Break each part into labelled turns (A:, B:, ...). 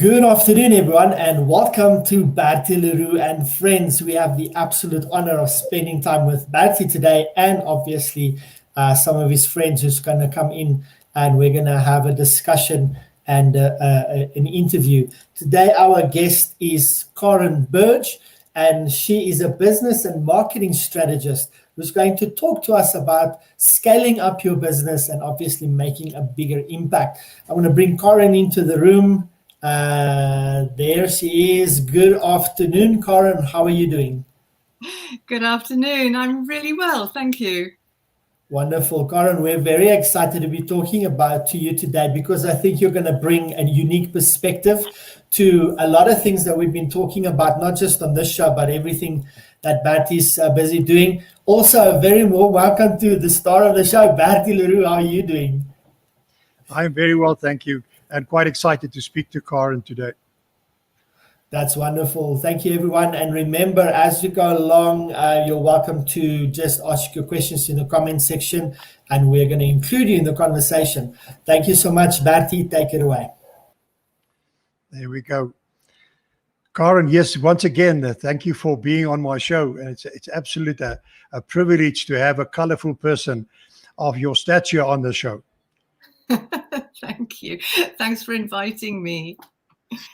A: Good afternoon, everyone, and welcome to Bertie and Friends. We have the absolute honor of spending time with Bertie today, and obviously some of his friends who's going to come in, and we're going to have a discussion and an interview. Today, our guest is Karen Burge, and she is a business and marketing strategist who's going to talk to us about scaling up your business and obviously making a bigger impact. I'm going to bring Karen into the room. There she is. Good afternoon, Karen. How are you doing?
B: Good afternoon. I'm really well, thank you.
A: Wonderful, Karen. We're very excited to be talking to you today because I think you're going to bring a unique perspective to a lot of things that we've been talking about, not just on this show, but everything that Bertie's busy doing. Also, a very warm welcome to the star of the show, Bertie Leroux. How are you doing?
C: I'm very well, thank you, and quite excited to speak to Karen today.
A: That's wonderful. Thank you, everyone. And remember, as you go along, you're welcome to just ask your questions in the comment section, and we're going to include you in the conversation. Thank you so much, Bertie. Take it away.
C: There we go. Karen, yes, once again, thank you for being on my show. And it's absolutely a privilege to have a colorful person of your stature on the show.
B: Thank you. Thanks for inviting me.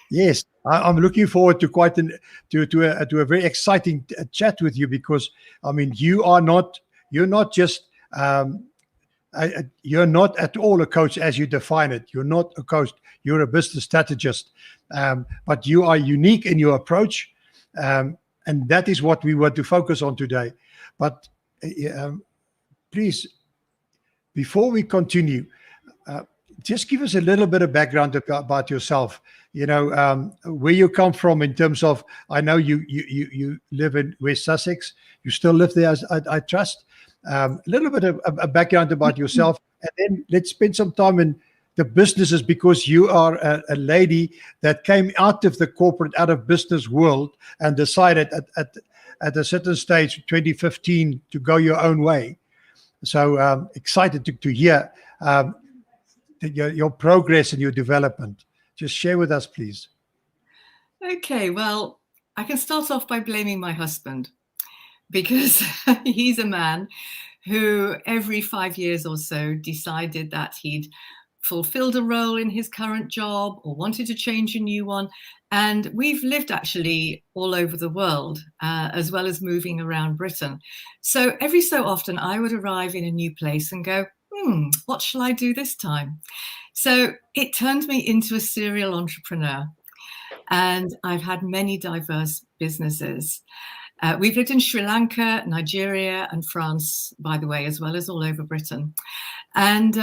C: Yes, I'm looking forward to a very exciting chat with you because I mean you're not at all a coach as you define it. You're not a coach. You're a business strategist, but you are unique in your approach, and that is what we want to focus on today. But please, before we continue, just give us a little bit of background about yourself. You know, where you come from in terms of, I know you live in West Sussex. You still live there, I trust. A little bit of a background about yourself, and then let's spend some time in the businesses because you are a lady that came out of the corporate, out of business world and decided at a certain stage, 2015, to go your own way. So excited to hear your progress and your development. Just share with us, please.
B: Okay, well, I can start off by blaming my husband because he's a man who every 5 years or so decided that he'd fulfilled a role in his current job or wanted to change a new one. And we've lived actually all over the world, as well as moving around Britain. So every so often I would arrive in a new place and go, what shall I do this time? So it turned me into a serial entrepreneur. And I've had many diverse businesses. We've lived in Sri Lanka, Nigeria, and France, by the way, as well as all over Britain. And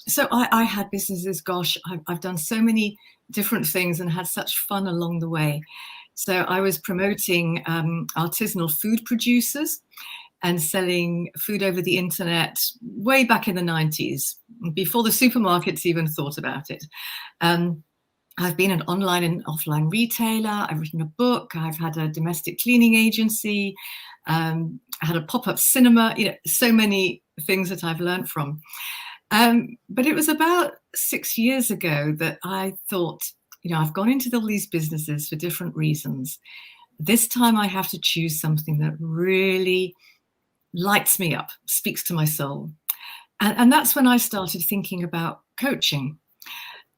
B: so I had businesses, gosh, I've done so many different things and had such fun along the way. So I was promoting artisanal food producers and selling food over the internet way back in the 90s, before the supermarkets even thought about it. I've been an online and offline retailer. I've written a book. I've had a domestic cleaning agency. I had a pop-up cinema, so many things that I've learned from. But it was about 6 years ago that I thought, I've gone into all these businesses for different reasons. This time I have to choose something that really lights me up, speaks to my soul. And that's when I started thinking about coaching.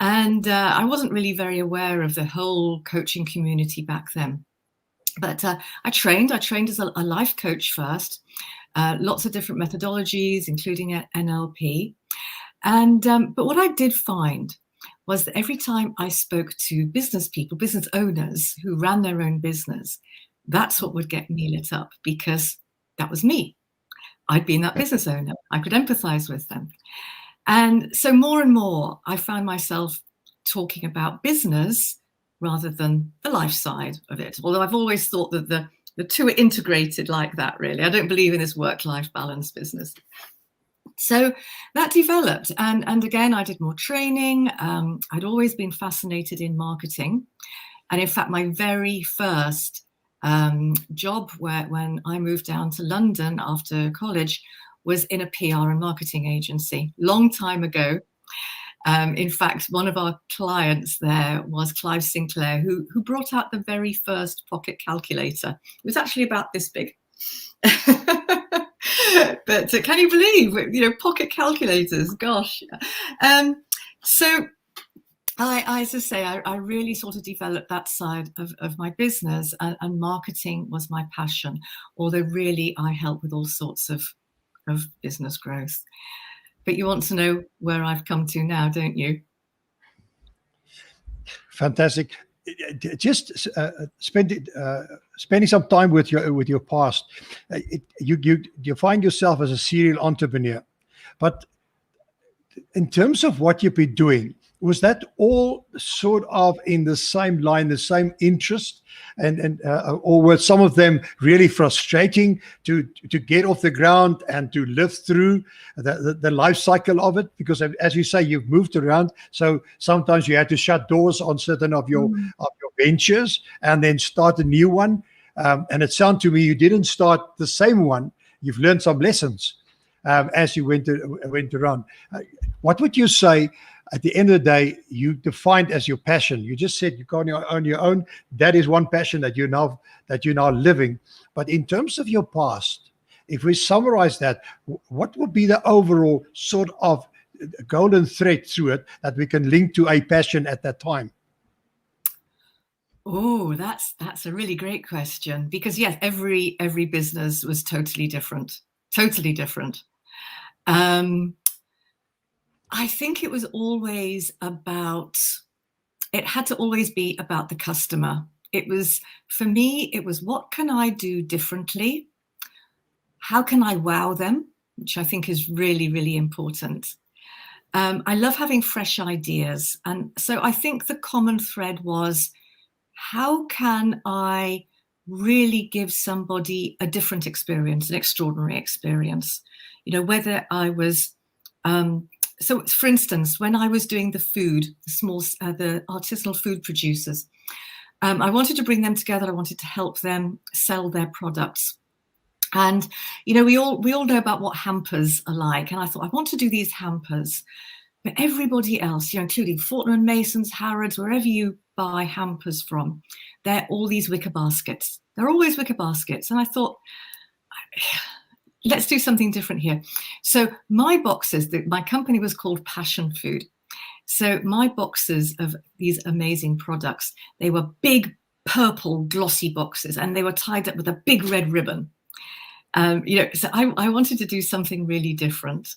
B: And I wasn't really very aware of the whole coaching community back then. But I trained as a life coach first, lots of different methodologies, including NLP. And but what I did find was that every time I spoke to business people, business owners who ran their own business, that's what would get me lit up because that was me. I'd been that business owner. I could empathize with them. And so more and more, I found myself talking about business rather than the life side of it. Although I've always thought that the two are integrated like that, really. I don't believe in this work-life balance business. So that developed. And again, I did more training. I'd always been fascinated in marketing. And in fact, my very first job when I moved down to London after college was in a PR and marketing agency, long time ago. In fact, one of our clients there was Clive Sinclair, who brought out the very first pocket calculator. It was actually about this big. But can you believe, pocket calculators? Gosh. So as I say, I really sort of developed that side of my business, and marketing was my passion, although really I help with all sorts of business growth. But you want to know where I've come to now, don't you?
C: Fantastic. Just spending some time with your past. You find yourself as a serial entrepreneur, but in terms of what you've been doing, was that all sort of in the same line, the same interest, or were some of them really frustrating to get off the ground and to live through the life cycle of it? Because as you say, you've moved around, so sometimes you had to shut doors on certain of your ventures and then start a new one. And it sounded to me you didn't start the same one. You've learned some lessons as you went around. What would you say? At the end of the day, you defined as your passion. You just said you go on your own. That is one passion that you're now living. But in terms of your past, if we summarize that, what would be the overall sort of golden thread through it that we can link to a passion at that time?
B: Oh, that's a really great question, because yes, every business was totally different. I think it was always it had to always be about the customer. For me, it was what can I do differently? How can I wow them? Which I think is really, really important. I love having fresh ideas. And so I think the common thread was, how can I really give somebody a different experience, an extraordinary experience? Whether I was... So, for instance, when I was doing the artisanal food producers, I wanted to bring them together. I wanted to help them sell their products. And, we all know about what hampers are like. And I thought, I want to do these hampers. But everybody else, including Fortnum & Masons, Harrods, wherever you buy hampers from, they're all these wicker baskets. They're always wicker baskets. And I thought, let's do something different here. So my boxes, my company was called Passion Food. So my boxes of these amazing products, they were big purple glossy boxes, and they were tied up with a big red ribbon. So I wanted to do something really different.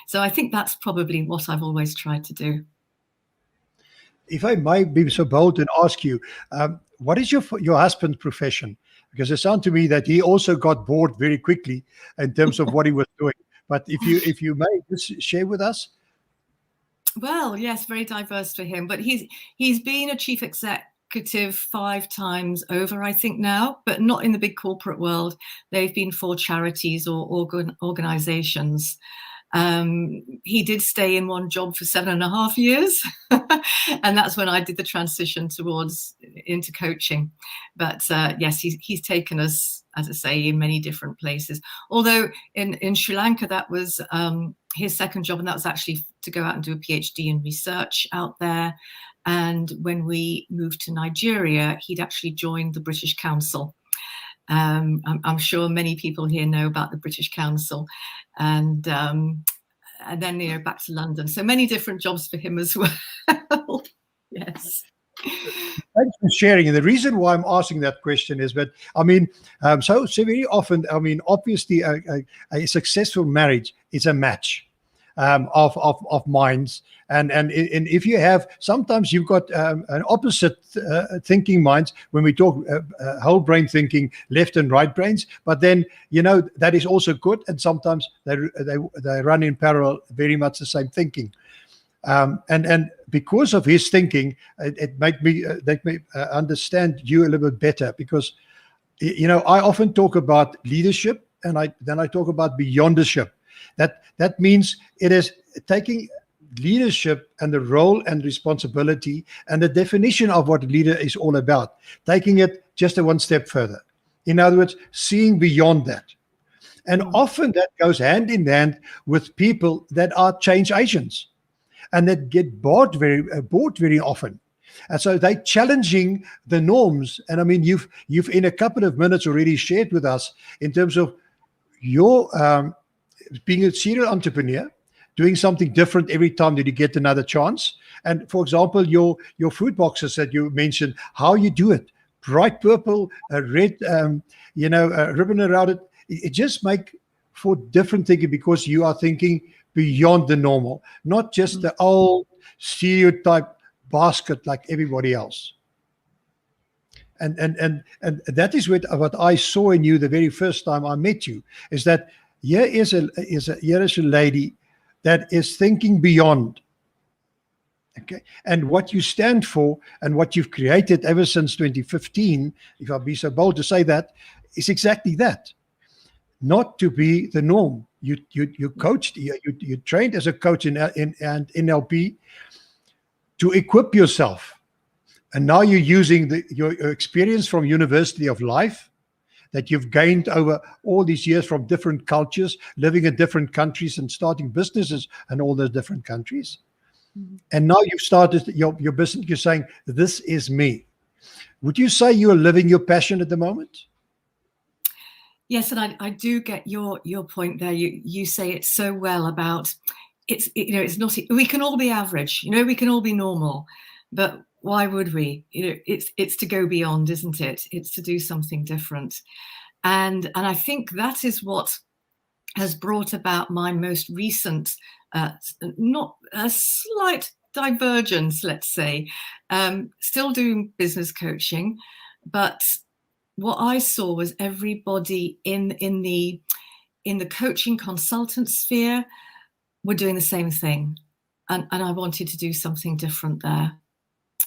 B: So I think that's probably what I've always tried to do.
C: If I might be so bold and ask you, what is your husband's profession? Because it sounds to me that he also got bored very quickly in terms of what he was doing. But if you may just share with us.
B: Well, yes, very diverse for him. But he's been a chief executive 5 times over, I think now, but not in the big corporate world. They've been for charities or organizations. He did stay in one job for 7.5 years. And that's when I did the transition into coaching. But yes, he's taken us, as I say, in many different places. Although in Sri Lanka, that was his second job, and that was actually to go out and do a PhD in research out there. And when we moved to Nigeria, he'd actually joined the British Council. I'm sure many people here know about the British Council, and then back to London. So many different jobs for him as well. Yes.
C: Thanks for sharing. And the reason why I'm asking that question is that so very often, obviously, a successful marriage is a match of minds, and if you have, sometimes you've got an opposite thinking minds when we talk whole brain thinking, left and right brains, but then that is also good, and sometimes they run in parallel, very much the same thinking, and because of his thinking, it made me understand you a little bit better, because I often talk about leadership, and then I talk about beyondership. That means it is taking leadership and the role and responsibility and the definition of what leader is all about, taking it just one step further. In other words, seeing beyond that. And often that goes hand in hand with people that are change agents. and that get bored very often. And so they're challenging the norms. And I mean, you've in a couple of minutes already shared with us in terms of your being a serial entrepreneur, doing something different every time that you get another chance. And for example, your food boxes that you mentioned, how you do it, bright purple, a red, ribbon around it. It just make for different thinking, because you are thinking beyond the normal, not just the old stereotype basket like everybody else. And that is what I saw in you the very first time I met you, is that here is a lady that is thinking beyond. Okay, and what you stand for and what you've created ever since 2015, if I'll be so bold to say that, is exactly that. Not to be the norm. You coached, you trained as a coach in NLP to equip yourself, and now you're using your experience from University of Life that you've gained over all these years from different cultures, living in different countries and starting businesses in all those different countries. Mm-hmm. And now you've started your business. You're saying, this is me. Would you say you're living your passion at the moment?
B: Yes, and I do get your point there. You say it so well about it's not, we can all be average, we can all be normal, but why would we? It's to go beyond, isn't it? It's to do something different. And I think that is what has brought about my most recent, not a slight divergence, let's say, still doing business coaching, but what I saw was everybody in the coaching consultant sphere were doing the same thing. And I wanted to do something different there.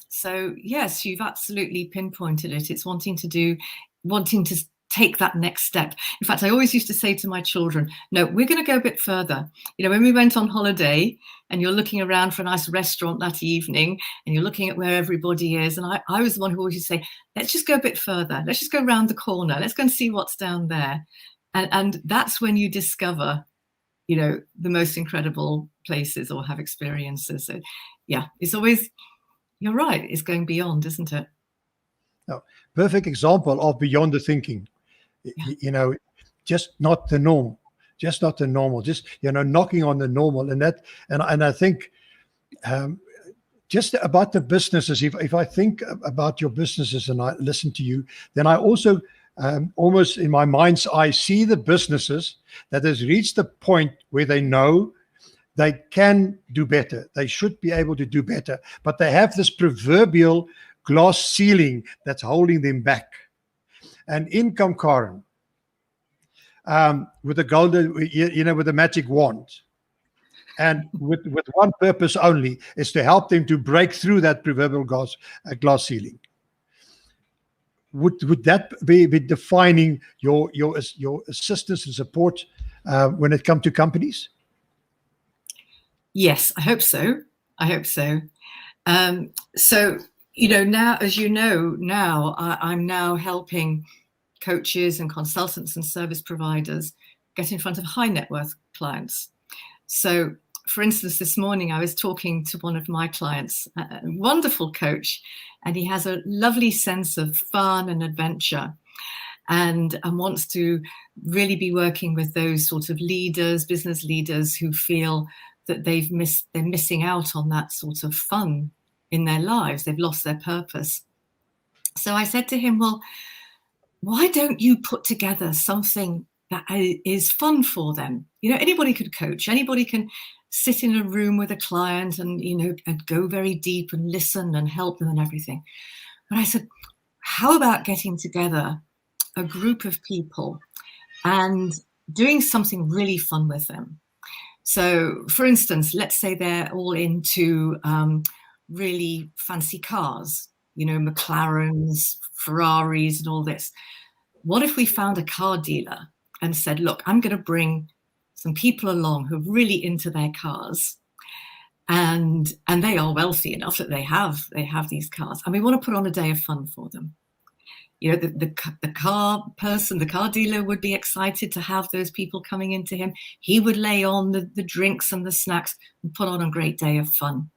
B: So yes, you've absolutely pinpointed it. It's wanting to take that next step. In fact, I always used to say to my children, no, we're going to go a bit further. When we went on holiday and you're looking around for a nice restaurant that evening and you're looking at where everybody is. And I was the one who always used to say, let's just go a bit further. Let's just go around the corner. Let's go and see what's down there. And that's when you discover, the most incredible places or have experiences. So yeah, it's always, you're right. It's going beyond, isn't it?
C: No, perfect example of beyond the thinking. Yeah. Just not the norm, just not the normal, just, knocking on the normal. And I think just about the businesses, if I think about your businesses and I listen to you, then I also almost in my mind's eye see the businesses that has reached the point where they know they can do better. They should be able to do better, but they have this proverbial glass ceiling that's holding them back. And income, Karen, with a golden, with a magic wand, and with one purpose only, is to help them to break through that proverbial glass ceiling. Would that be defining your assistance and support when it comes to companies?
B: Yes, I hope so. So, now, as now I'm now helping coaches and consultants and service providers get in front of high net worth clients. So, for instance, this morning I was talking to one of my clients, a wonderful coach, and he has a lovely sense of fun and adventure and wants to really be working with those sort of leaders, business leaders who feel that they're missing out on that sort of fun in their lives. They've lost their purpose. So I said to him, well, why don't you put together something that is fun for them? Anybody could coach, anybody can sit in a room with a client and, and go very deep and listen and help them and everything. But I said, how about getting together a group of people and doing something really fun with them? So, for instance, let's say they're all into really fancy cars, McLarens, Ferraris and all this. What if we found a car dealer and said, look, I'm going to bring some people along who are really into their cars and they are wealthy enough that they have these cars, and we want to put on a day of fun for them. You know, the car person, the car dealer would be excited to have those people coming into him. He would lay on the drinks and the snacks and put on a great day of fun.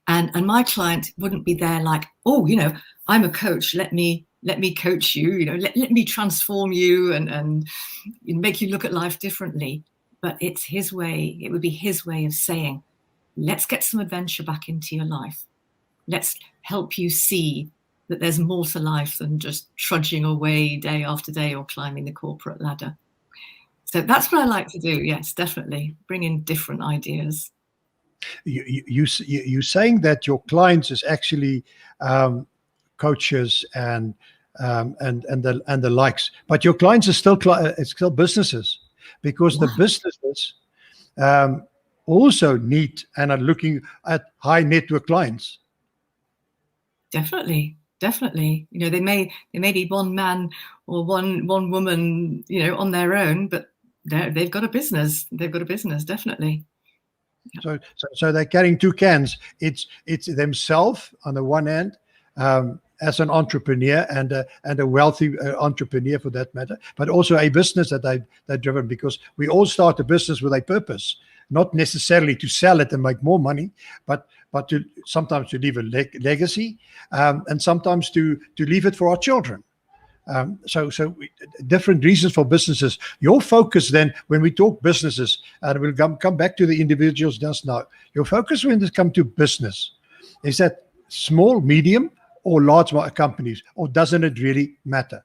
B: And my client wouldn't be there like, oh, you know, I'm a coach. Let me coach you. You know, let me transform you and make you look at life differently. But it's his way. It would be his way of saying, let's get some adventure back into your life. Let's help you see that there's more to life than just trudging away day after day or climbing the corporate ladder. So that's what I like to do. Yes, definitely. Bring in different ideas.
C: You're saying that your clients is actually coaches and the likes, but your clients are still businesses, because the businesses also need and are looking at high net worth clients.
B: Definitely. You know, they may be one man or one woman, you know, on their own, but they've got a business. They've got a business, definitely.
C: So they're carrying two cans. It's themselves on the one hand, as an entrepreneur and a wealthy entrepreneur for that matter, but also a business that they're driven, because we all start a business with a purpose, not necessarily to sell it and make more money, but sometimes to leave a legacy, and sometimes to leave it for our children. So different reasons for businesses. Your focus then, when we talk businesses, and we'll come back to the individuals just now, your focus when it comes to business, is that small, medium, or large companies, or doesn't it really matter?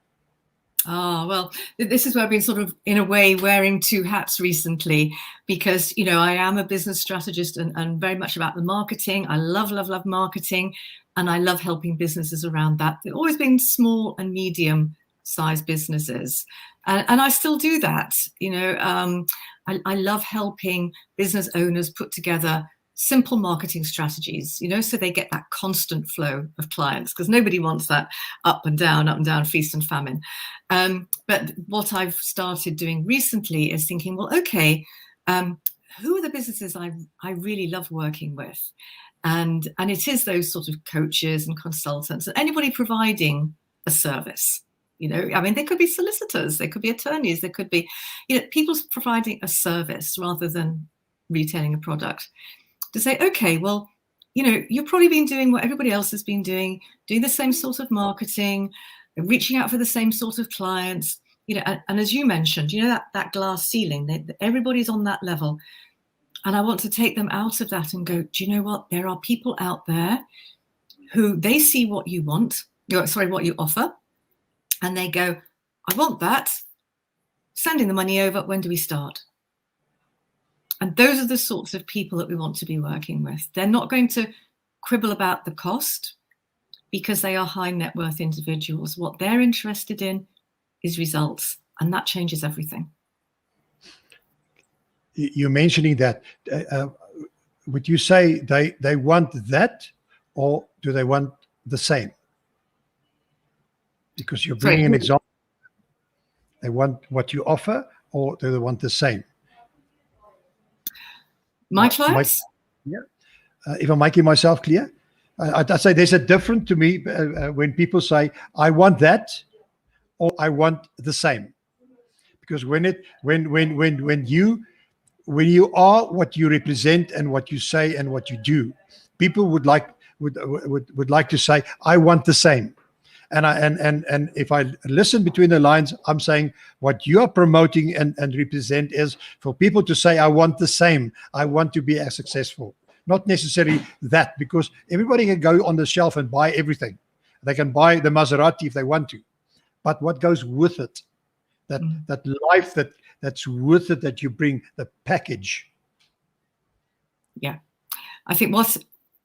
B: Well, this is where I've been sort of, in a way, wearing two hats recently, because, you know, I am a business strategist and very much about the marketing. I love marketing, and I love helping businesses around that. They've always been small and medium sized businesses. And I still do that. You know, I love helping business owners put together simple marketing strategies, you know, so they get that constant flow of clients, because nobody wants that up and down, feast and famine. But what I've started doing recently is thinking, well, okay, who are the businesses I really love working with? And it is those sort of coaches and consultants and anybody providing a service. You know, I mean, they could be solicitors, they could be attorneys, they could be, you know, people providing a service rather than retailing a product. To say, okay, well, you know, you've probably been doing what everybody else has been doing the same sort of marketing, reaching out for the same sort of clients, you know, and as you mentioned, you know, that glass ceiling, everybody's on that level. And I want to take them out of that and go, do you know what? There are people out there who they see what you want, what you offer, and they go, I want that. Sending the money over. When do we start? And those are the sorts of people that we want to be working with. They're not going to quibble about the cost, because they are high net worth individuals. What they're interested in is results, and that changes everything.
C: You're mentioning that. Would you say they want that, or do they want the same? Because you're bringing an example. They want what you offer, or do they want the same?
B: My clients?
C: If I'm making myself clear, I'd say there's a difference to me when people say, I want that, or I want the same. Because when you are what you represent and what you say and what you do, people would like to say, I want the same. And if I listen between the lines, I'm saying what you are promoting and represent is for people to say, I want the same. I want to be as successful. Not necessarily that, because everybody can go on the shelf and buy everything. They can buy the Maserati if they want to. But what goes with it, that life that's worth it, that you bring, the package.
B: Yeah. I think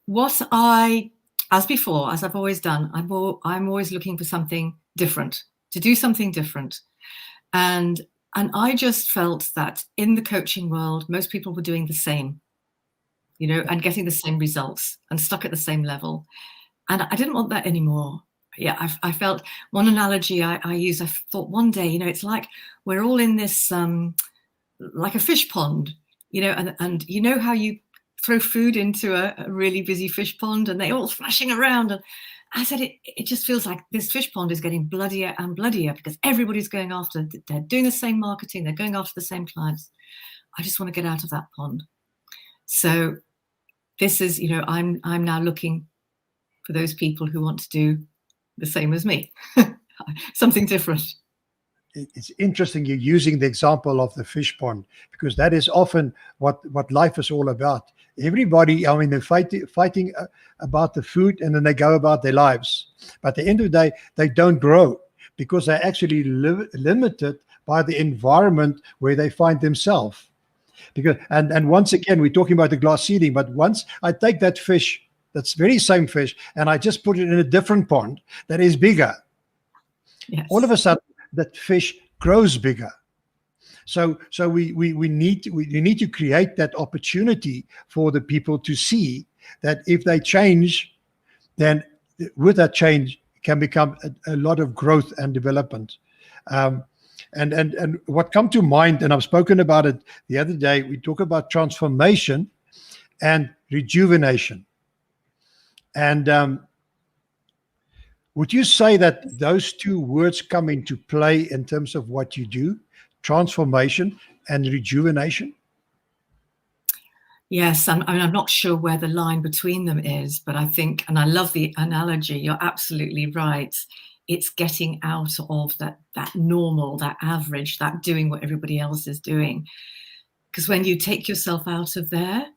B: what I, as before, as I've always done, I'm always looking for something different, to do something different. And I just felt that in the coaching world, most people were doing the same, you know, and getting the same results and stuck at the same level. And I didn't want that anymore. Yeah, I felt, one analogy I use, I thought one day, you know, it's like we're all in this, like a fish pond, you know, and you know how you throw food into a really busy fish pond and they're all splashing around, I said, it just feels like this fish pond is getting bloodier and bloodier because everybody's going after, they're doing the same marketing, they're going after the same clients. I just want to get out of that pond. So this is, I'm now looking for those people who want to do the same as me, something different.
C: It's interesting you're using the example of the fish pond, because that is often what life is all about. Everybody, I mean, they're fighting about the food, and then they go about their lives. But at the end of the day, they don't grow because they're actually limited by the environment where they find themselves. Because and once again, we're talking about the glass ceiling, but once I take that fish, that's very same fish, and I just put it in a different pond that is bigger,
B: yes,
C: all of a sudden that fish grows bigger. So we need to create that opportunity for the people to see that if they change, then with that change can become a lot of growth and development. And what come to mind, and I've spoken about it the other day, we talk about transformation and rejuvenation. And would you say that those two words come into play in terms of what you do, transformation and rejuvenation?
B: Yes, I'm not sure where the line between them is, but I think, and I love the analogy, you're absolutely right. It's getting out of that normal, that average, that doing what everybody else is doing. Because when you take yourself out of there,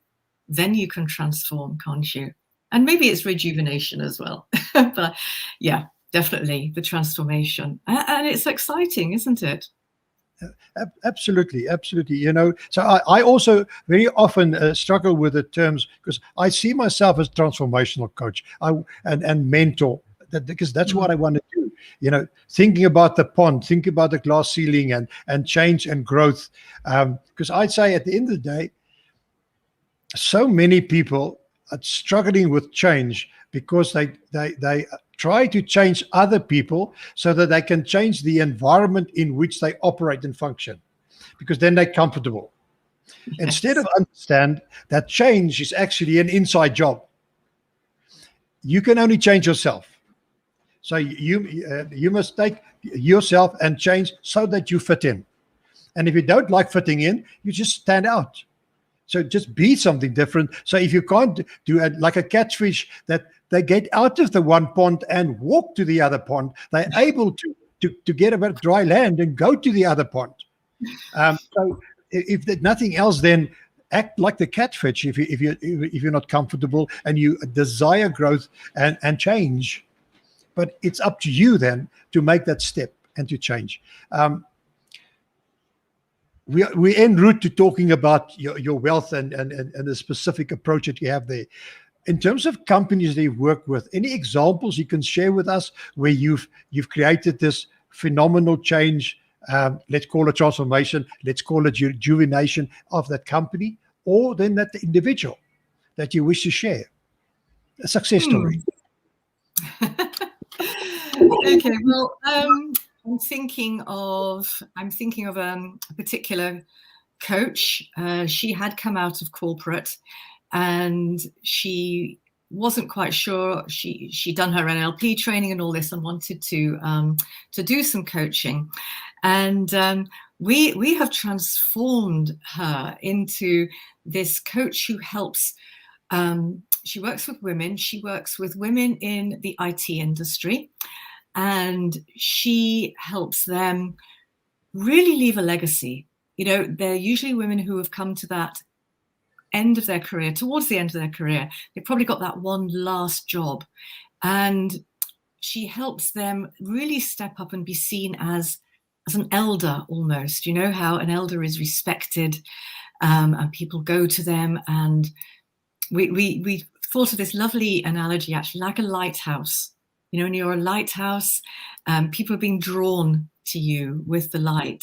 B: then you can transform, can't you? And maybe it's rejuvenation as well. But yeah, definitely the transformation. And it's exciting, isn't it?
C: Absolutely. So I also very often struggle with the terms, because I see myself as transformational coach and mentor, because that's what I want to do. Thinking about the pond, thinking about the glass ceiling and change and growth. Because I'd say at the end of the day, so many people are struggling with change because they try to change other people so that they can change the environment in which they operate and function, because then they're comfortable. Yes. Instead of understand that change is actually an inside job. You can only change yourself. So you must take yourself and change so that you fit in. And if you don't like fitting in, you just stand out. So just be something different. So if you can't do it like a catfish, that they get out of the one pond and walk to the other pond, they're able to get about dry land and go to the other pond. So if there's nothing else, then act like the catfish if you're not comfortable and you desire growth and change. But it's up to you then to make that step and to change. We're en route to talking about your wealth and the specific approach that you have there. In terms of companies that you've worked with, any examples you can share with us where you've created this phenomenal change? Let's call it transformation. Let's call it rejuvenation of that company, or then that the individual that you wish to share a success story.
B: Okay, well, I'm thinking of a particular coach. She had come out of corporate, and she wasn't quite sure. She'd done her NLP training and all this, and wanted to do some coaching. And we have transformed her into this coach who helps. She works with women. She works with women in the IT industry. And she helps them really leave a legacy. They're usually women who have come to that end of their career, towards the end of their career. They've probably got that one last job. And she helps them really step up and be seen as an elder almost. You know how an elder is respected, and people go to them. And we thought of this lovely analogy, actually, like a lighthouse. When you're a lighthouse, people are being drawn to you with the light.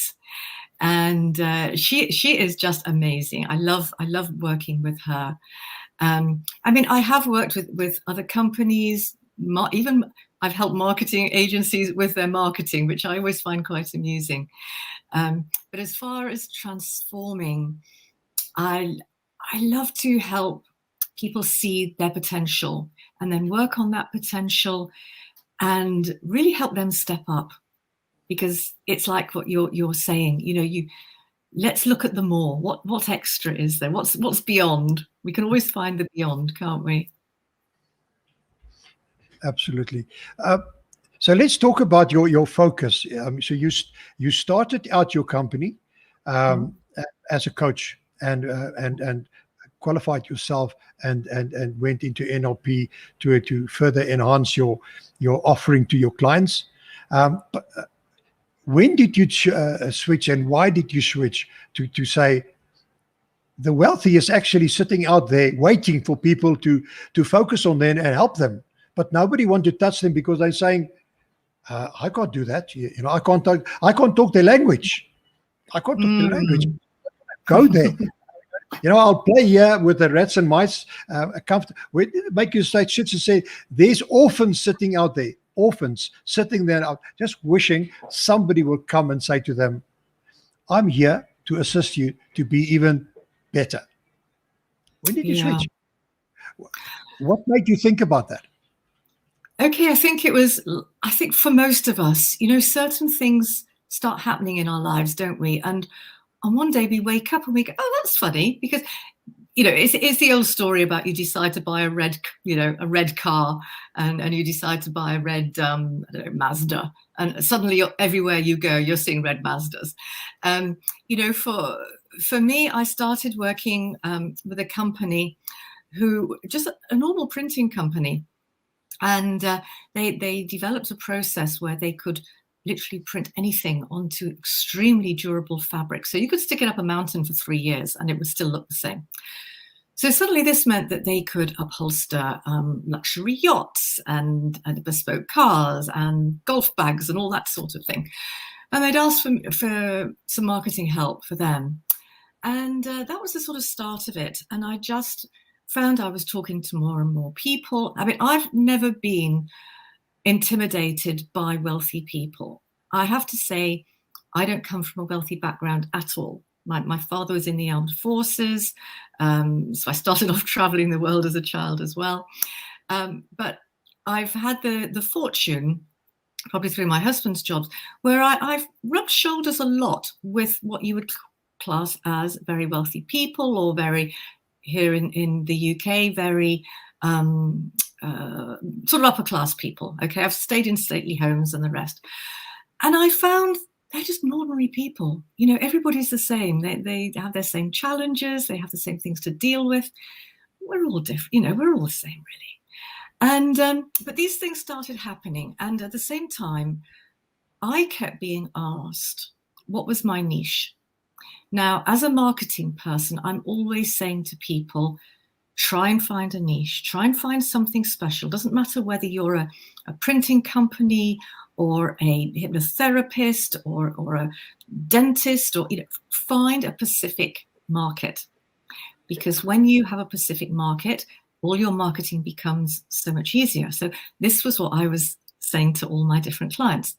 B: And she is just amazing. I love working with her. I have worked with other companies, even I've helped marketing agencies with their marketing, which I always find quite amusing. But as far as transforming, I love to help people see their potential and then work on that potential and really help them step up. Because it's like what you're saying, let's look at the more. What extra is there? What's beyond? We can always find the beyond, can't we?
C: Absolutely. So let's talk about your focus. So you started out your company as a coach and qualified yourself and went into NLP to further enhance your offering to your clients. But when did you switch, and why did you switch to say the wealthy is actually sitting out there waiting for people to focus on them and help them, but nobody wants to touch them because they're saying, I can't do that. I can't talk their language. I can't talk their language. Go there. I'll play here with the rats and mice. Make you say shits and say, there's orphans sitting out there. Orphans sitting there out, just wishing somebody will come and say to them, I'm here to assist you to be even better. When did you switch? What made you think about that?
B: Okay, I think for most of us, certain things start happening in our lives, don't we? And one day we wake up and we go, oh, that's funny, because it's the old story about you decide to buy a red car, and you decide to buy a red Mazda, and suddenly everywhere you go, you're seeing red Mazdas. For me, I started working with a company just a normal printing company, and they developed a process where they could literally print anything onto extremely durable fabric. So you could stick it up a mountain for 3 years and it would still look the same. So suddenly this meant that they could upholster luxury yachts and bespoke cars and golf bags and all that sort of thing. And they'd asked for some marketing help for them. And that was the sort of start of it. And I just found I was talking to more and more people. I mean, I've never been intimidated by wealthy people. I have to say, I don't come from a wealthy background at all. My father was in the armed forces, so I started off traveling the world as a child as well. But I've had the fortune, probably through my husband's jobs, where I've rubbed shoulders a lot with what you would class as very wealthy people, or very, here in the UK, very sort of upper class people. Okay, I've stayed in stately homes and the rest. And I found they're just ordinary people. Everybody's the same. They have their same challenges. They have the same things to deal with. We're all different. We're all the same, really. And but these things started happening. And at the same time, I kept being asked, what was my niche? Now, as a marketing person, I'm always saying to people, try and find a niche, try and find something special. Doesn't matter whether you're a printing company or a hypnotherapist or a dentist, or find a specific market. Because when you have a specific market, all your marketing becomes so much easier. So this was what I was saying to all my different clients.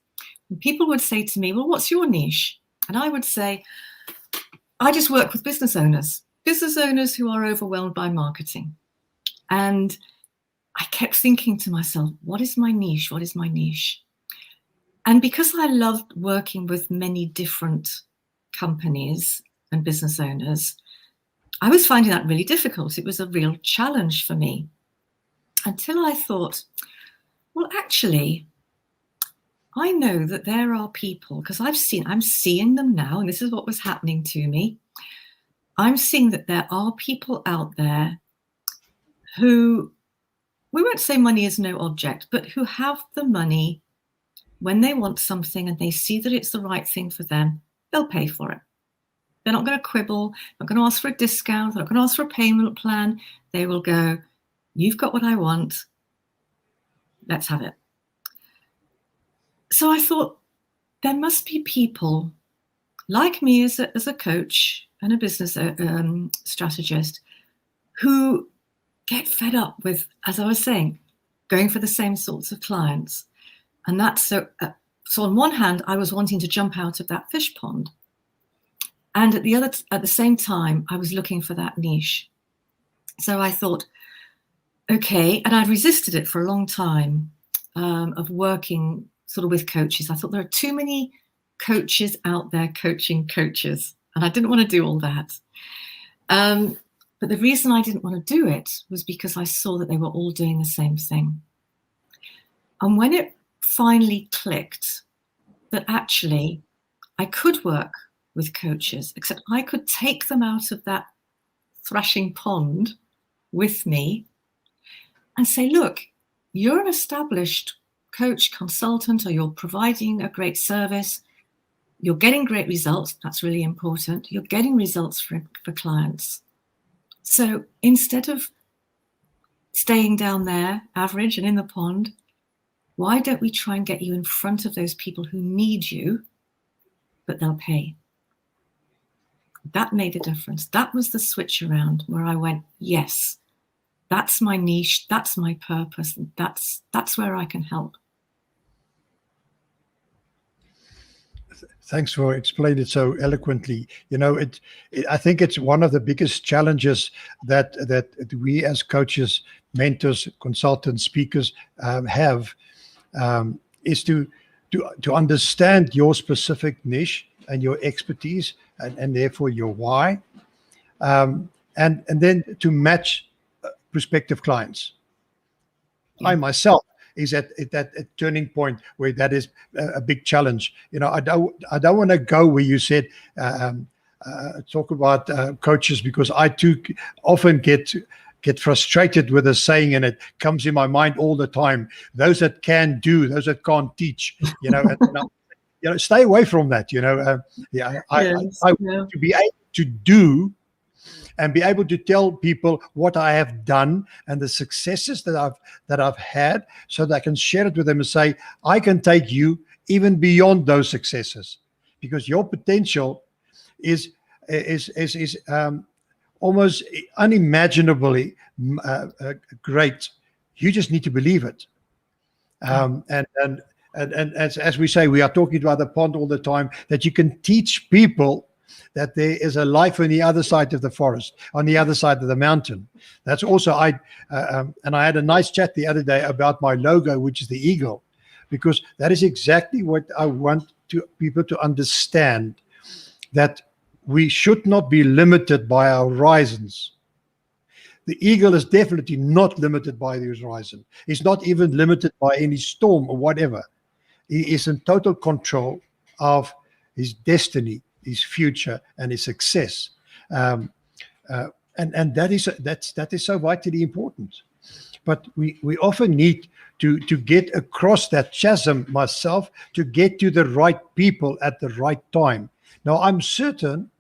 B: And people would say to me, well, what's your niche? And I would say, I just work with business owners who are overwhelmed by marketing. And I kept thinking to myself, what is my niche? What is my niche? And because I loved working with many different companies and business owners, I was finding that really difficult. It was a real challenge for me, until I thought, well, actually, I know that there are people, because I'm seeing them now, and this is what was happening to me. I'm seeing that there are people out there who, we won't say money is no object, but who have the money when they want something and they see that it's the right thing for them, they'll pay for it. They're not going to quibble, not going to ask for a discount, they're not going to ask for a payment plan. They will go, you've got what I want, let's have it. So I thought, there must be people like me as a coach and a business strategist who get fed up with, as I was saying, going for the same sorts of clients. And that's so on one hand, I was wanting to jump out of that fish pond. And at the same time, I was looking for that niche. So I thought, Okay, and I'd resisted it for a long time, of working sort of with coaches. I thought there are too many coaches out there coaching coaches, and I didn't want to do all that. But the reason I didn't want to do it was because I saw that they were all doing the same thing. And when it finally clicked that actually I could work with coaches, except I could take them out of that thrashing pond with me and say, look, you're an established coach, consultant, or you're providing a great service. You're getting great results. That's really important. You're getting results for clients. So instead of staying down there, average and in the pond, why don't we try and get you in front of those people who need you, but they'll pay? That made a difference. That was the switch around where I went, yes, that's my niche, that's my purpose, that's where I can help.
C: Thanks for explaining it so eloquently. You know, I think it's one of the biggest challenges that we as coaches, mentors, consultants, speakers have, is to understand your specific niche and your expertise, and therefore your why, and then to match prospective clients. Yeah. I myself is at that turning point where that is a big challenge. You know, I don't want to go where you said talk about coaches, because I too often get frustrated with a saying, and it comes in my mind all the time: those that can do, those that can't teach. You know, you know, stay away from that. You know, I want to be able to do and be able to tell people what I have done and the successes that I've had, so that I can share it with them and say, I can take you even beyond those successes, because your potential is almost unimaginably great. You just need to believe it. And as we say, we are talking about the pond all the time, that you can teach people that there is a life on the other side of the forest, on the other side of the mountain. That's also, and I had a nice chat the other day about my logo, which is the eagle, because that is exactly what I want people to understand, that we should not be limited by our horizons. The eagle is definitely not limited by the horizon. He's not even limited by any storm or whatever. He is in total control of his destiny, his future, and his success, and that is so vitally important. But we often need to get across that chasm, myself, to get to the right people at the right time. Now, I'm certain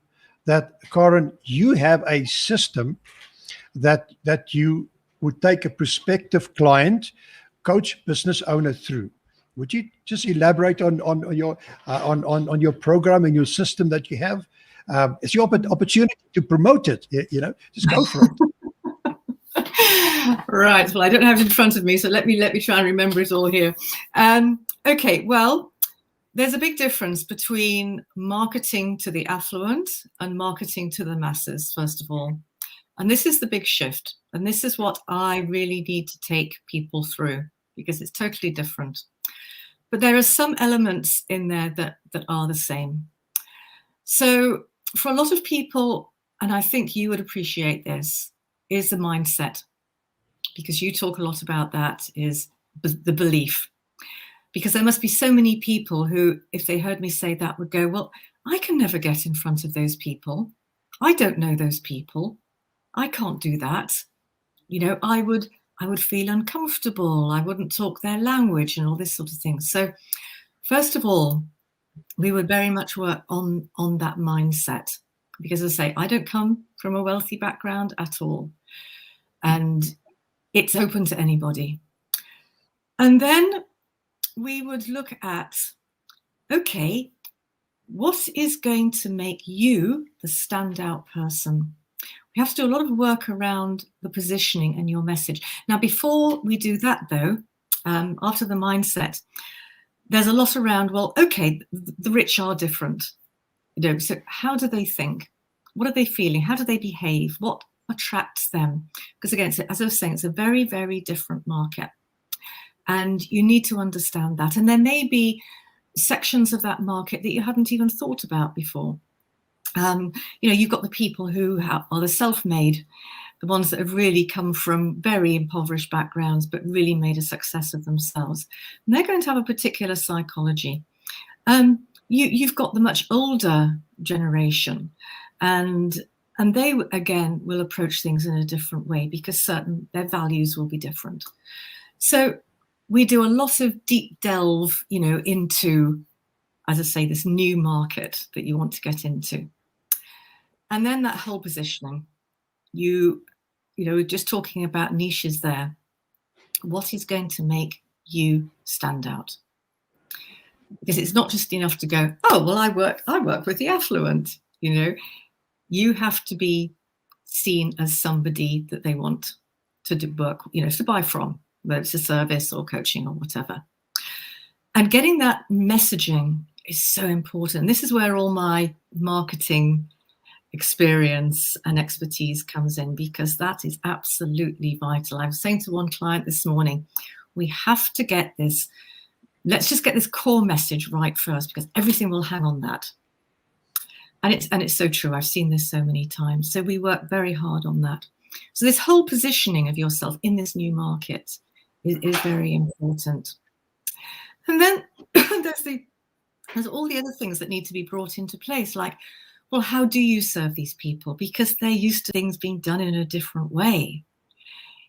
C: that, Karen, you have a system that you would take a prospective client, coach, business owner through. Would you just elaborate on your program and your system that you have? It's your opportunity to promote it. You know, just go for it.
B: Right. Well, I don't have it in front of me, so let me try and remember it all here. Okay. Well, there's a big difference between marketing to the affluent and marketing to the masses, first of all. And this is the big shift. And this is what I really need to take people through, because it's totally different. But there are some elements in there that are the same. So for a lot of people, and I think you would appreciate this, is the mindset, because you talk a lot about that, is the belief. Because there must be so many people who, if they heard me say that, would go, well, I can never get in front of those people. I don't know those people. I can't do that. You know, I would feel uncomfortable. I wouldn't talk their language and all this sort of thing. So first of all, we would very much work on that mindset, because as I say, I don't come from a wealthy background at all. And it's open to anybody. And then we would look at, okay, what is going to make you the standout person? We have to do a lot of work around the positioning and your message. Now, before we do that, though, after the mindset, there's a lot around, well, okay, the rich are different. You know, so how do they think? What are they feeling? How do they behave? What attracts them? Because again, as I was saying, it's a very, very different market. And you need to understand that. And there may be sections of that market that you hadn't even thought about before. You've got the people who are the self-made, the ones that have really come from very impoverished backgrounds, but really made a success of themselves. And they're going to have a particular psychology. You've got the much older generation, and they, again, will approach things in a different way because their values will be different. So we do a lot of deep delve, into, as I say, this new market that you want to get into. And then that whole positioning, just talking about niches there. What is going to make you stand out? Because it's not just enough to go, oh, well, I work with the affluent. You have to be seen as somebody that they want to do work, to buy from, whether it's a service or coaching or whatever. And getting that messaging is so important. This is where all my marketing experience and expertise comes in, because that is absolutely vital. I was saying to one client this morning, we have to get this, let's just get this core message right first, because everything will hang on that. And it's so true. I've seen this so many times. So we work very hard on that. So this whole positioning of yourself in this new market is very important. And then there's all the other things that need to be brought into place, like, well, how do you serve these people? Because they're used to things being done in a different way.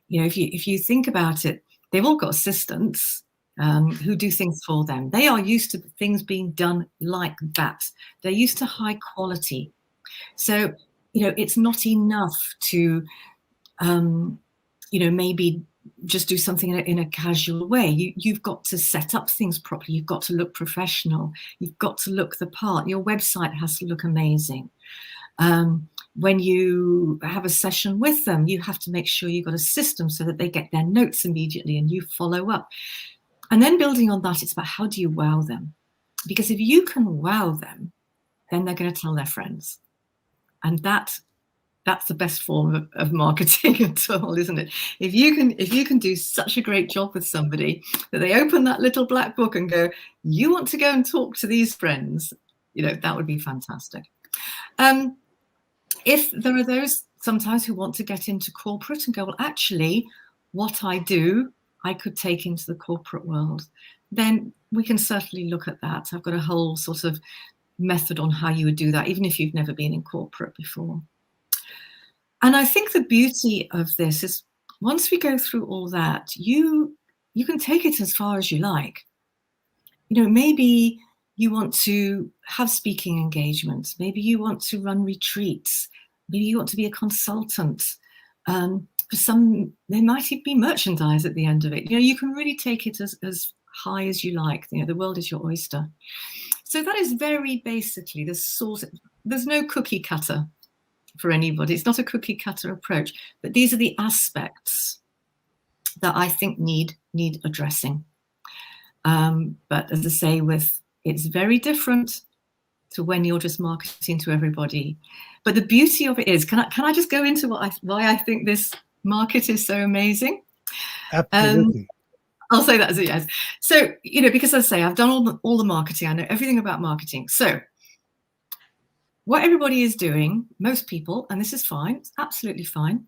B: If you think about it, they've all got assistants who do things for them. They are used to things being done like that. They're used to high quality. So, it's not enough to, maybe just do something in a casual way. You've got to set up things properly. You've got to look professional. You've got to look the part. Your website has to look amazing. When you have a session with them, you have to make sure you've got a system so that they get their notes immediately and you follow up. And then building on that, it's about how do you wow them? Because if you can wow them, then they're going to tell their friends. And that's the best form of marketing at all, isn't it? If you can do such a great job with somebody that they open that little black book and go, you want to go and talk to these friends, that would be fantastic. If there are those sometimes who want to get into corporate and go, well, actually, what I do, I could take into the corporate world, then we can certainly look at that. I've got a whole sort of method on how you would do that, even if you've never been in corporate before. And I think the beauty of this is once we go through all that, you can take it as far as you like. Maybe you want to have speaking engagements. Maybe you want to run retreats. Maybe you want to be a consultant. For some, there might be merchandise at the end of it. You can really take it as high as you like. The world is your oyster. So that is very basically the sort of, there's no cookie cutter for anybody. It's not a cookie cutter approach, but these are the aspects that I think need addressing. But as I say, it's very different to when you're just marketing to everybody. But the beauty of it is, can I just go into why I think this market is so amazing?
C: Absolutely.
B: I'll say that as a yes. So, because as I say, I've done all the marketing. I know everything about marketing. So what everybody is doing, most people, and this is fine, it's absolutely fine.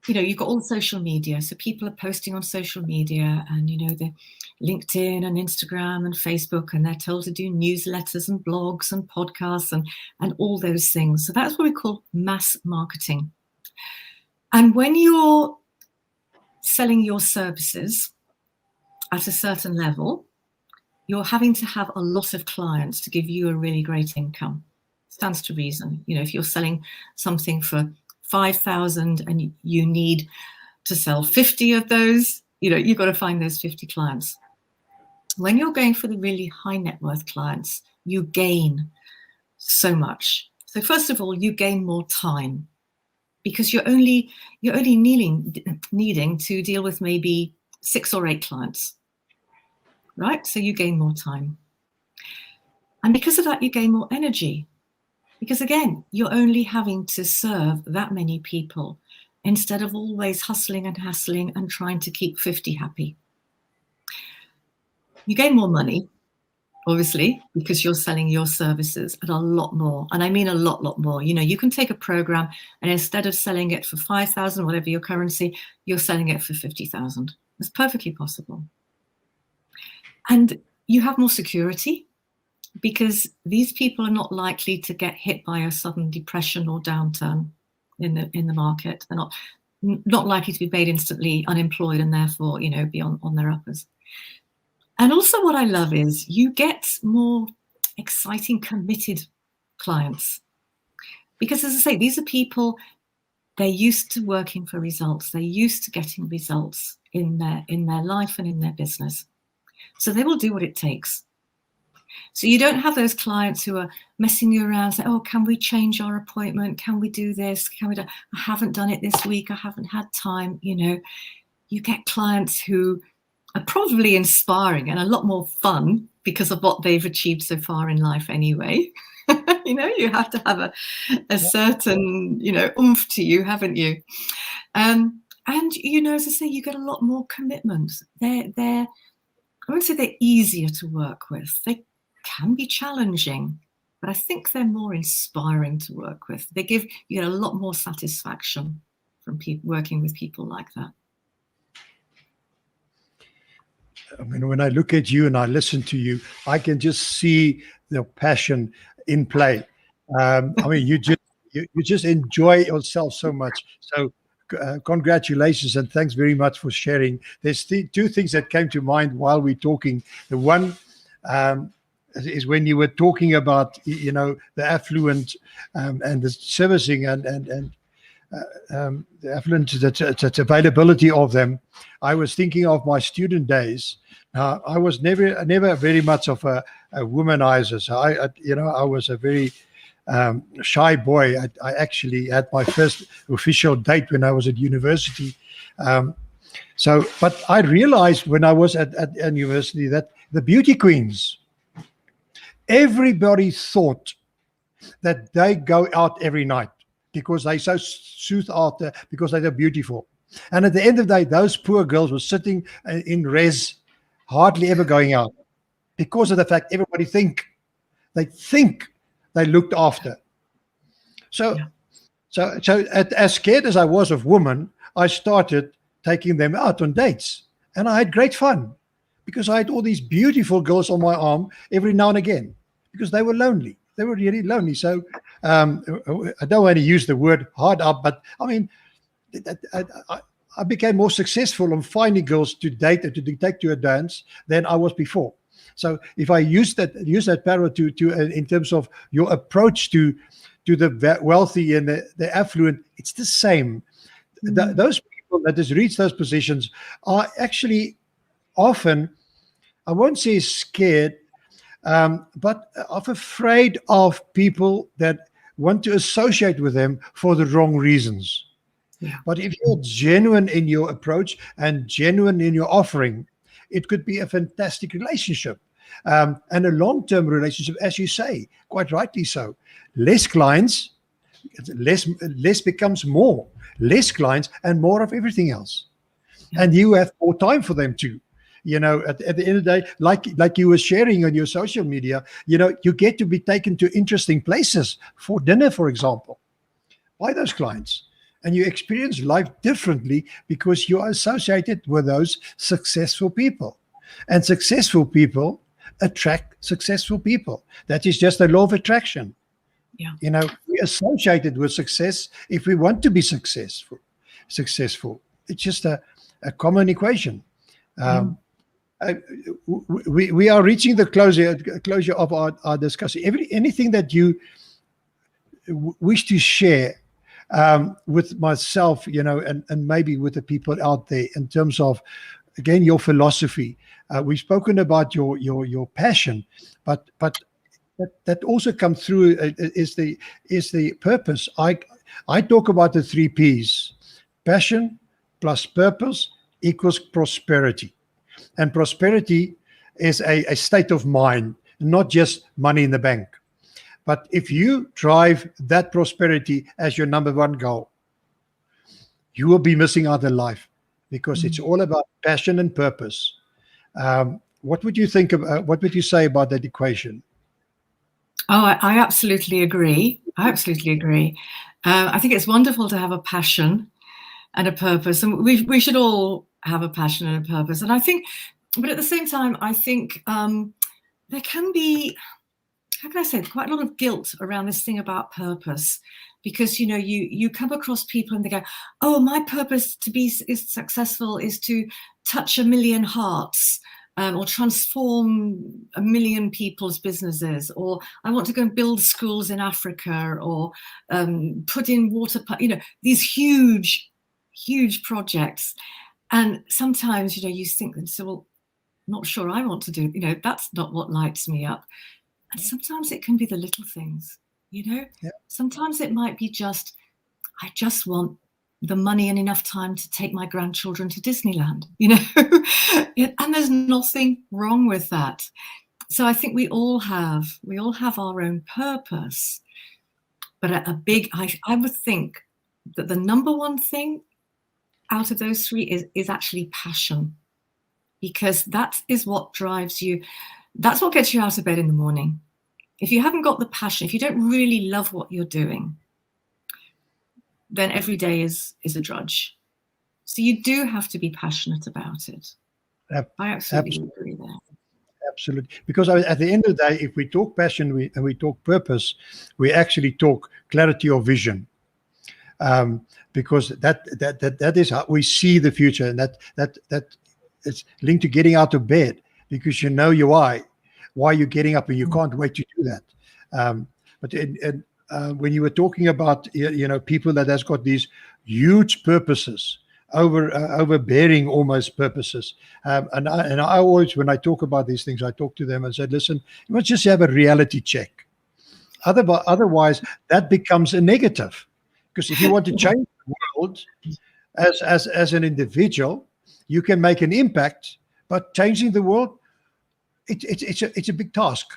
B: You've got all the social media. So people are posting on social media and, the LinkedIn and Instagram and Facebook, and they're told to do newsletters and blogs and podcasts and all those things. So that's what we call mass marketing. And when you're selling your services at a certain level, you're having to have a lot of clients to give you a really great income. Stands to reason. If you're selling something for 5,000 and you need to sell 50 of those, you've got to find those 50 clients. When you're going for the really high net worth clients, you gain so much. So first of all, you gain more time because you're only needing to deal with maybe 6 or 8 clients, right? So you gain more time. And because of that, you gain more energy. Because again, you're only having to serve that many people instead of always hustling and hassling and trying to keep 50 happy. You gain more money, obviously, because you're selling your services at a lot more. And I mean a lot more. You know, you can take a program and instead of selling it for 5,000, whatever your currency, you're selling it for 50,000. It's perfectly possible. And you have more security because these people are not likely to get hit by a sudden depression or downturn in the market. They're not likely to be made instantly unemployed and therefore, you know, be on their uppers. And also what I love is you get more exciting, committed clients. Because as I say, these are people, they're used to working for results. They're used to getting results in their life and in their business. So they will do what it takes. So you don't have those clients who are messing you around, say, oh, can we change our appointment? Can we do this? Can we do? I haven't done it this week. I haven't had time. You know, you get clients who are probably inspiring and a lot more fun because of what they've achieved so far in life anyway. You know, you have to have a certain, you know, oomph to you, haven't you? And, you know, as I say, you get a lot more commitment. I won't say they're easier to work with. They can be challenging, but I think they're more inspiring to work with. You get a lot more satisfaction from working with people like that.
C: I mean, when I look at you and I listen to you, I can just see the passion in play. I mean, you just enjoy yourself so much. So congratulations and thanks very much for sharing. There's two things that came to mind while we're talking. The one is when you were talking about, you know, the affluent and the servicing and the affluent, the availability of them. I was thinking of my student days. Now, I was never very much of a womanizer. So I was a very shy boy. I actually had my first official date when I was at university. But I realized when I was at university that the beauty queens, everybody thought that they go out every night because they're so sought after, because they're beautiful. And at the end of the day, those poor girls were sitting in res, hardly ever going out, because of the fact everybody think they looked after. So as scared as I was of women, I started taking them out on dates, and I had great fun because I had all these beautiful girls on my arm every now and again because they were lonely. They were really lonely. So I don't want to use the word hard up, but I mean, I became more successful in finding girls to date and to take to a dance than I was before. So if I use that parallel to in terms of your approach to the wealthy and the affluent, it's the same. Mm-hmm. Those people that has reached those positions are actually often, I won't say scared, but of afraid of people that want to associate with them for the wrong reasons. Yeah. But if you're genuine in your approach and genuine in your offering, it could be a fantastic relationship and a long-term relationship, as you say, quite rightly so. Less clients, less becomes more. Less clients and more of everything else. Yeah. And you have more time for them too. You know, at the end of the day, like you were sharing on your social media, you know, you get to be taken to interesting places for dinner, for example, by those clients. And you experience life differently because you are associated with those successful people. And successful people attract successful people. That is just a law of attraction. Yeah. You know, we're associated with success if we want to be successful. It's just a common equation. We are reaching the closure of our discussion. Anything that you wish to share with myself, you know, and maybe with the people out there in terms of, again, your philosophy. We've spoken about your passion, but that also comes through is the purpose. I talk about the 3 Ps: passion plus purpose equals prosperity. And prosperity is a state of mind, not just money in the bank. But if you drive that prosperity as your number one goal, you will be missing out in life, because it's all about passion and purpose. What would you think of? What would you say about that equation?
B: Oh, I absolutely agree. I absolutely agree. I think it's wonderful to have a passion and a purpose, and we should all have a passion and a purpose. And I think, but at the same time, I think there can be, how can I say, quite a lot of guilt around this thing about purpose, because you come across people and they go, oh, my purpose to be is successful is to touch 1 million hearts, or transform 1 million people's businesses, or I want to go and build schools in Africa, or put in water, these huge projects. And sometimes, you think, so, well, not sure I want to do, that's not what lights me up. And sometimes it can be the little things, Yeah. Sometimes it might be just, I just want the money and enough time to take my grandchildren to Disneyland, and there's nothing wrong with that. So I think we all have our own purpose, but I would think that the number one thing out of those three is actually passion, because that is what drives you. That's what gets you out of bed in the morning. If you haven't got the passion, if you don't really love what you're doing, then every day is a drudge. So you do have to be passionate about it. I absolutely agree there.
C: Absolutely. Because at the end of the day, if we talk passion and we talk purpose, we actually talk clarity of vision. Because that is how we see the future, and that it's linked to getting out of bed, because you know why you're getting up, and you can't wait to do that. When you were talking about people that has got these huge purposes, overbearing almost purposes, and I always, when I talk about these things, I talk to them and said, listen, you must just have a reality check. Otherwise, that becomes a negative. Because if you want to change the world as an individual, you can make an impact, but changing the world, it's a big task.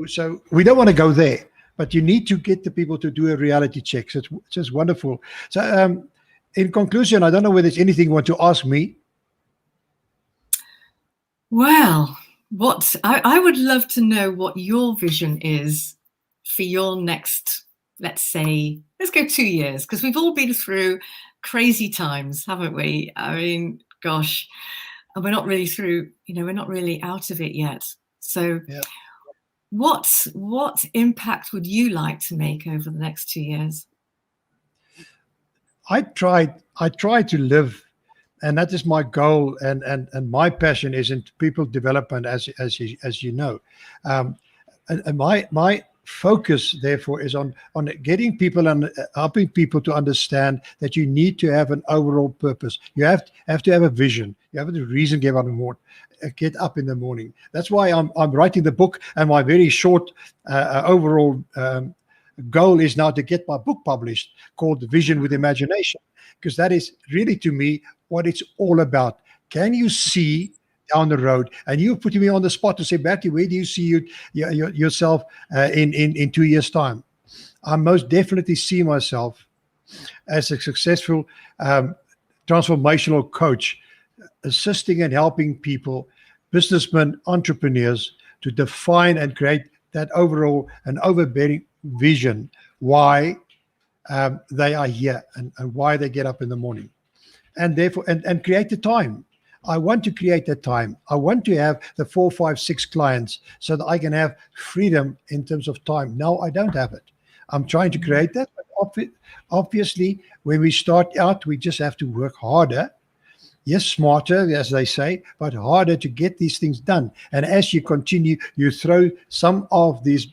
C: So we don't want to go there, but you need to get the people to do a reality check. So it's just wonderful. So in conclusion, I don't know whether there's anything you want to ask me.
B: Well, I would love to know what your vision is for your next, let's go 2 years, because we've all been through crazy times, haven't we? I mean, gosh, and we're not really through, we're not really out of it yet. So yeah. What impact would you like to make over the next 2 years?
C: I try to live, and that is my goal, and my passion is in people development, as you know, and my focus therefore is on getting people and helping people to understand that you need to have an overall purpose. You have to have a vision. You have a reason to get up in the morning. That's why I'm writing the book, and my very short overall goal is now to get my book published, called Vision with Imagination, because that is really, to me, what it's all about. Can you see down the road? And you're putting me on the spot to say, Bertie, where do you see yourself in 2 years' time? I most definitely see myself as a successful transformational coach, assisting and helping people, businessmen, entrepreneurs, to define and create that overall and overbearing vision, why they are here and why they get up in the morning, and therefore and create the time. I want to create that time. I want to have the 4, 5, 6 clients so that I can have freedom in terms of time. Now I don't have it. I'm trying to create that. But obviously, when we start out, we just have to work harder. Yes, smarter, as they say, but harder to get these things done. And as you continue, you throw some of this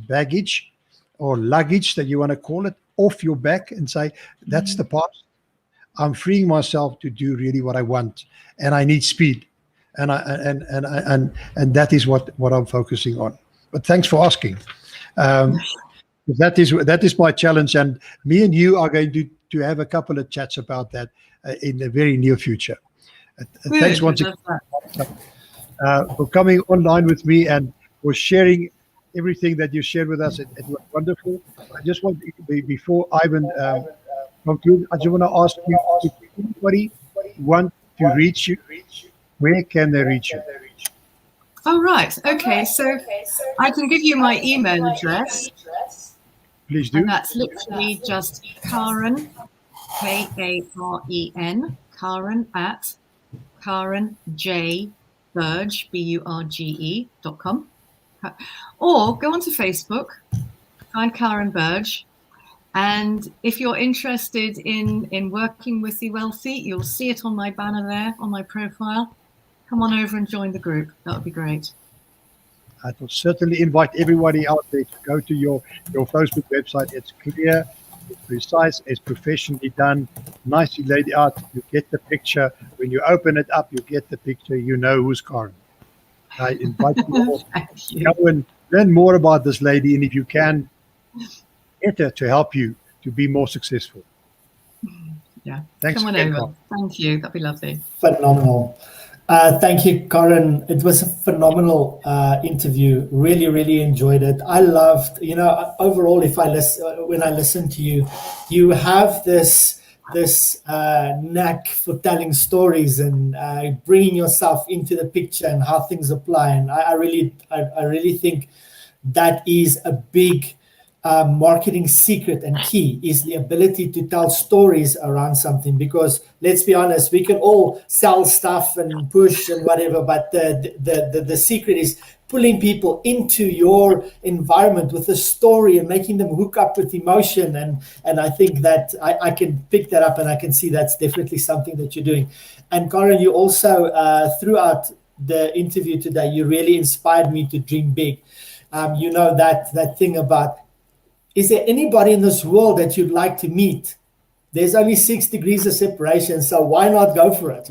C: baggage or luggage, that you want to call it, off your back and say, that's the past. I'm freeing myself to do really what I want, and I need speed, and that is what I'm focusing on. But thanks for asking. That is my challenge, and me and you are going to have a couple of chats about that in the very near future. Thanks once again for coming online with me and for sharing everything that you shared with us. It was wonderful. I just want, before Ivan conclude, I just want to ask you, if anybody want to reach you, where can they reach you?
B: Oh, right. Okay. So I can give you my email address.
C: Please do.
B: And that's literally just Karen, Karen, Karen at Karen J. Burge, BURGE.com. Or go onto Facebook, find Karen Burge. And if you're interested in working with the wealthy, you'll see it on my banner there, on my profile. Come on over and join the group. That would be great.
C: I will certainly invite everybody out there to go to your Facebook website. It's clear, it's precise, it's professionally done, nicely laid out. You get the picture. When you open it up, you get the picture. You know who's Karen. I invite you all to go and learn more about this lady, and if you can, get her to help you to be more successful.
B: Yeah.
C: Thanks.
B: Come on over. Thank you. That'd be lovely.
A: Phenomenal. Thank you, Karen. It was a phenomenal interview. Really, really enjoyed it. I loved, overall, when I listen to you, you have this knack for telling stories and bringing yourself into the picture and how things apply. And I really think that is a big marketing secret and key, is the ability to tell stories around something. Because let's be honest, we can all sell stuff and push and whatever, but the secret is pulling people into your environment with a story and making them hook up with emotion. And I think that I can pick that up, and I can see that's definitely something that you're doing. And Karen, you also throughout the interview today, you really inspired me to dream big. That thing about, is there anybody in this world that you'd like to meet? There's only 6 degrees of separation, so why not go for it?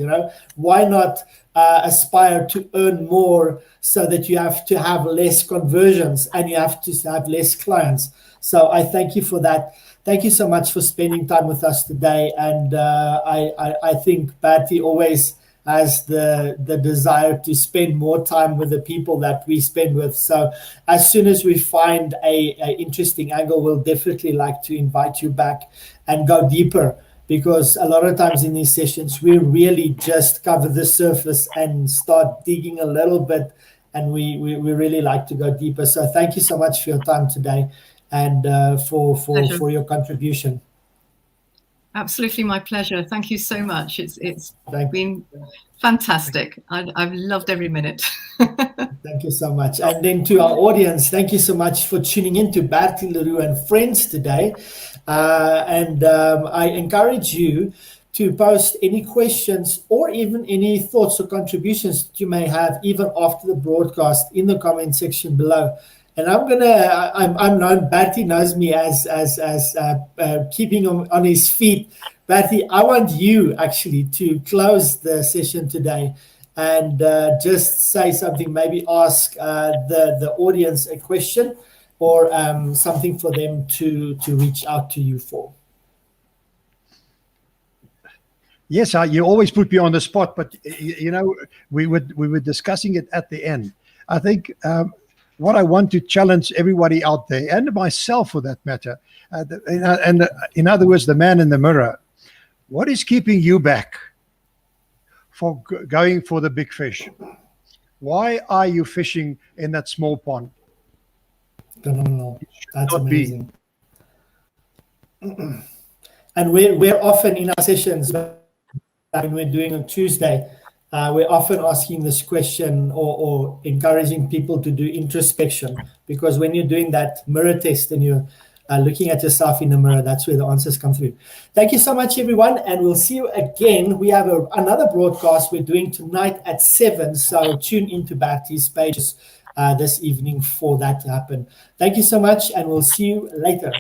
A: Why not aspire to earn more so that you have to have less conversions and you have to have less clients? So I thank you for that. Thank you so much for spending time with us today. And I think Bertie always has the desire to spend more time with the people that we spend with. So as soon as we find a interesting angle, we'll definitely like to invite you back and go deeper, because a lot of times in these sessions, we really just cover the surface and start digging a little bit, and we really like to go deeper. So thank you so much for your time today and for your contribution.
B: Absolutely, my pleasure. Thank you so much. It's been fantastic. I've loved every minute.
A: Thank you so much. And then to our audience, thank you so much for tuning in to Bertie Leroux and Friends today. I encourage you to post any questions or even any thoughts or contributions that you may have, even after the broadcast, in the comment section below. And I'm known, Bertie knows me as keeping him on his feet. Bertie, I want you actually to close the session today and just say something, maybe ask the audience a question or something for them to reach out to you for.
C: Yes, you always put me on the spot, but we were discussing it at the end. I think what I want to challenge everybody out there, and myself for that matter, and in other words, the man in the mirror, what is keeping you back for going for the big fish? Why are you fishing in that small pond?
A: Phenomenal. That's amazing. And we're often in our sessions, when we're doing on Tuesday, we're often asking this question or encouraging people to do introspection, because when you're doing that mirror test and you're looking at yourself in the mirror, that's where the answers come through. Thank you so much, everyone, and we'll see you again. We have another broadcast we're doing tonight at 7, so tune into Bertie's pages this evening for that to happen. Thank you so much, and we'll see you later.